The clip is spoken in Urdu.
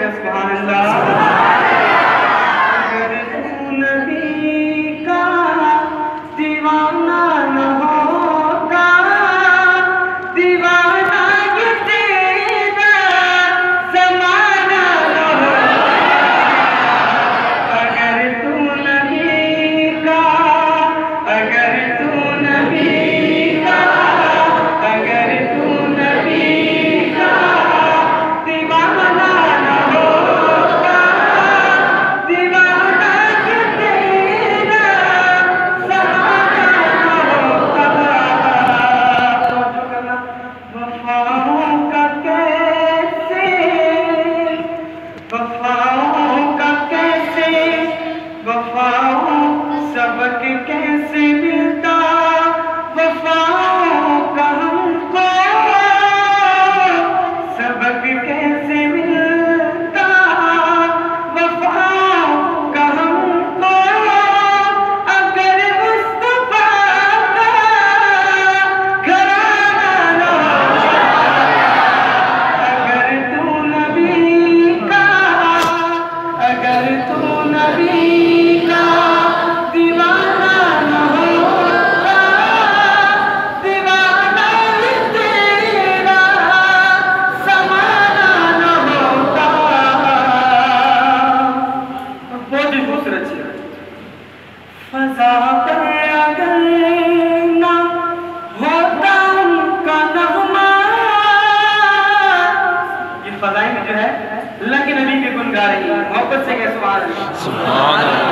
کہہ سبحان اللہ. اگر تو نبی کا دیوانہ نہ ہوگا، دیوانہ یہ تیرا زمانہ نہ ہوگا. اگر تو نبی کا، اگر تو نبی کا، اگر تو نبی کا دیوانہ نہ ہوگا، دیوانہ یہ تیرا زمانہ نہ ہوگا. وفاؤں کا کیسے، وفاؤں کا کیسے، وفاؤں سبق کیسے ملتا، وفاؤں کا ہم کو سبق کیسے ملتا، وفاؤں کا ہم کو اگر مصطفیٰ کا گھرانہ نہ ہوگا. اگر تو نبی کا، اگر تو نبی کا دیوانہ نہ ہوگا، دیوانہ یہ تیرا زمانہ نہ ہوگا. بہت ہی خوبصورت چیز ہے. فضا پر اگر نہ ہوتا ان کا نغمہ، یہ فضائیں میں جو ہے اللہ کے نبی کے گن گا رہی ہے. محبت سے کہہ سبحان اللہ.